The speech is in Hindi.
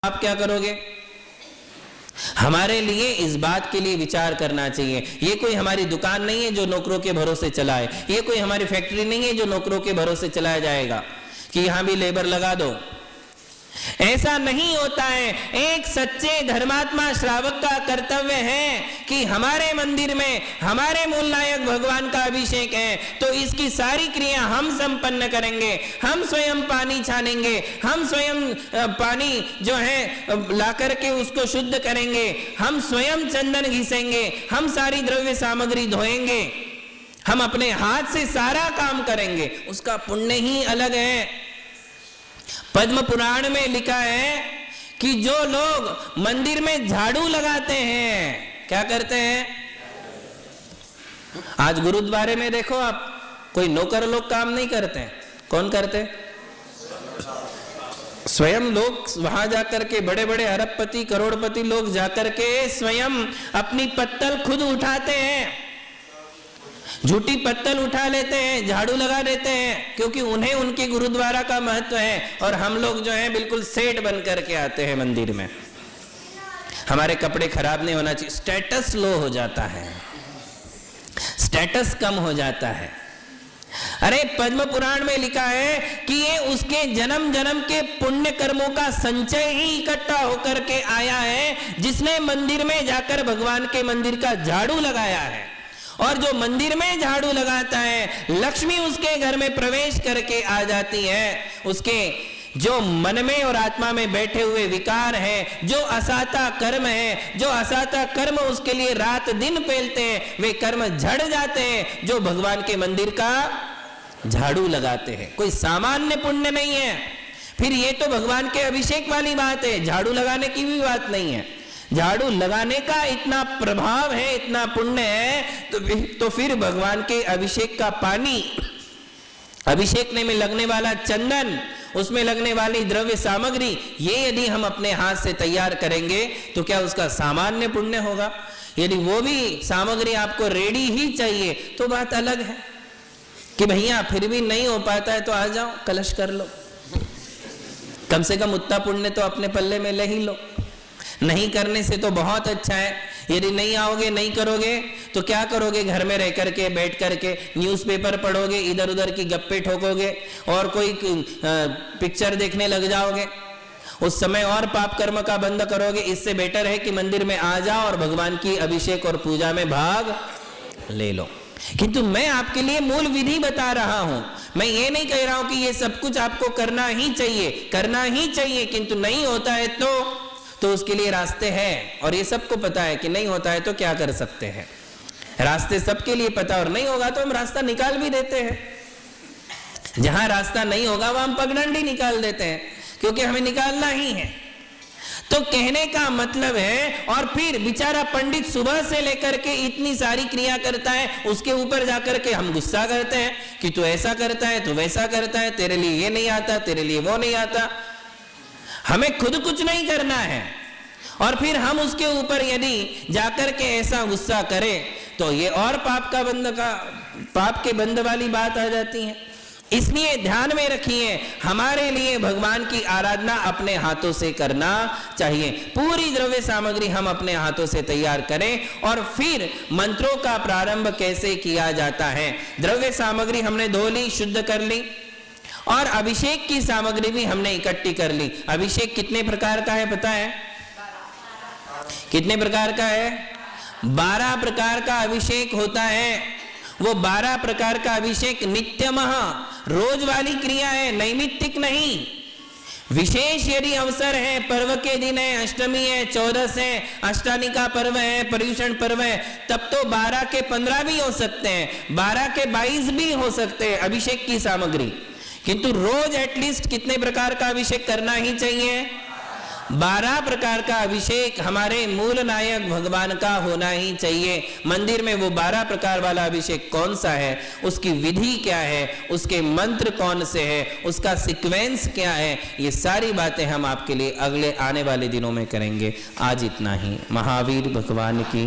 आप क्या करोगे? हमारे लिए इस बात के लिए विचार करना चाहिए। ये कोई हमारी दुकान नहीं है जो नौकरों के भरोसे चलाए, ये कोई हमारी फैक्ट्री नहीं है जो नौकरों के भरोसे चलाया जाएगा कि यहां भी लेबर लगा दो। ऐसा नहीं होता है। एक सच्चे धर्मात्मा श्रावक का कर्तव्य है कि हमारे मंदिर में हमारे मूल नायक भगवान का अभिषेक है, तो इसकी सारी क्रिया हम संपन्न करेंगे। हम स्वयं पानी छानेंगे, हम स्वयं पानी जो है ला करके उसको शुद्ध करेंगे, हम स्वयं चंदन घिसेंगे, हम सारी द्रव्य सामग्री धोएंगे, हम अपने हाथ से सारा काम करेंगे। उसका पुण्य ही अलग है। पद्म पुराण में लिखा है कि जो लोग मंदिर में झाड़ू लगाते हैं, क्या करते हैं? आज गुरुद्वारे में देखो आप, कोई नौकर लोग काम नहीं करते हैं। कौन करते? स्वयं लोग वहां जाकर के, बड़े बड़े अरबपति करोड़पति लोग जाकर के स्वयं अपनी पत्तल खुद उठाते हैं, झूठी पत्तल उठा लेते हैं, झाड़ू लगा देते हैं, क्योंकि उन्हें उनके गुरुद्वारा का महत्व है। और हम लोग जो है बिल्कुल सेठ बन करके आते हैं मंदिर में। हमारे कपड़े खराब नहीं होना चाहिए, स्टेटस लो हो जाता है, स्टेटस कम हो जाता है। अरे पद्म पुराण में लिखा है कि ये उसके जन्म जन्म के पुण्य कर्मों का संचय ही इकट्ठा होकर के आया है, जिसने मंदिर में जाकर भगवान के मंदिर का झाड़ू लगाया है। और जो मंदिर में झाड़ू लगाता है, लक्ष्मी उसके घर में प्रवेश करके आ जाती है। उसके जो मन में और आत्मा में बैठे हुए विकार हैं, जो असाता कर्म है, जो असाता कर्म उसके लिए रात दिन पेलते हैं, वे कर्म झड़ जाते हैं जो भगवान के मंदिर का झाड़ू लगाते हैं। कोई सामान्य पुण्य नहीं है। फिर ये तो भगवान के अभिषेक वाली बात है, झाड़ू लगाने की भी बात नहीं है। झाड़ू लगाने का इतना प्रभाव है, इतना पुण्य है, तो फिर भगवान के अभिषेक का पानी, अभिषेकने में लगने वाला चंदन, उसमें लगने वाली द्रव्य सामग्री, ये यदि हम अपने हाथ से तैयार करेंगे तो क्या उसका सामान्य पुण्य होगा? यदि वो भी सामग्री आपको रेडी ही चाहिए तो बात अलग है कि भैया फिर भी नहीं हो पाता है तो आ जाओ, कलश कर लो, कम से कम उतना पुण्य तो अपने पल्ले में ले ही लो। नहीं करने से तो बहुत अच्छा है। यदि नहीं आओगे, नहीं करोगे तो क्या करोगे? घर में रह करके, बैठ करके न्यूज़पेपर पढ़ोगे, इधर उधर की गप्पे ठोकोगे और कोई पिक्चर देखने लग जाओगे, उस समय और पाप कर्म का बंद करोगे। इससे बेटर है कि मंदिर में आ जाओ और भगवान की अभिषेक और पूजा में भाग ले लो। किंतु मैं आपके लिए मूल विधि बता रहा हूं। मैं ये नहीं कह रहा हूं कि ये सब कुछ आपको करना ही चाहिए, करना ही चाहिए, किंतु नहीं होता है तो उसके लिए रास्ते हैं। और ये सबको पता है कि नहीं होता है तो क्या कर सकते हैं। रास्ते सबके लिए पता, और नहीं होगा तो हम रास्ता निकाल भी देते हैं। जहां रास्ता नहीं होगा वहां हम पगडंडी निकाल देते हैं, क्योंकि हमें निकालना ही है। तो कहने का मतलब है, और फिर बेचारा पंडित सुबह से लेकर के इतनी सारी क्रिया करता है, उसके ऊपर जाकर के हम गुस्सा करते हैं कि तू ऐसा करता है, तू वैसा करता है, तेरे लिए ये नहीं आता, तेरे लिए वो नहीं आता। हमें खुद कुछ नहीं करना है और फिर हम उसके ऊपर यदि जाकर के ऐसा गुस्सा करें तो ये और पाप के बंद वाली बात आ जाती है। इसलिए ध्यान में रखिए, हमारे लिए भगवान की आराधना अपने हाथों से करना चाहिए। पूरी द्रव्य सामग्री हम अपने हाथों से तैयार करें। और फिर मंत्रों का प्रारंभ कैसे किया जाता है। द्रव्य सामग्री हमने धो ली, शुद्ध कर ली, और अभिषेक की सामग्री भी हमने इकट्ठी कर ली। अभिषेक कितने प्रकार का है पता है? कितने प्रकार का है? 12 प्रकार का अभिषेक होता है। वो 12 प्रकार का अभिषेक नित्यमः, रोज वाली क्रिया है, नैमित्तिक नहीं। विशेष यदि अवसर है, पर्व के दिन है, अष्टमी है, 14 है, अष्टानी का पर्व है, पर्युषण पर्व है, तब तो 12 के 15 भी हो सकते हैं, 12 के 22 भी हो सकते हैं अभिषेक की सामग्री। किंतु रोज एटलीस्ट कितने प्रकार का अभिषेक करना ही चाहिए? 12 प्रकार का अभिषेक हमारे मूल नायक भगवान का होना ही चाहिए। मंदिर में वो 12 प्रकार वाला अभिषेक कौन सा है, उसकी विधि क्या है, उसके मंत्र कौन से है, उसका सीक्वेंस क्या है, ये सारी बातें हम आपके लिए अगले आने वाले दिनों में करेंगे। आज इतना ही। महावीर भगवान की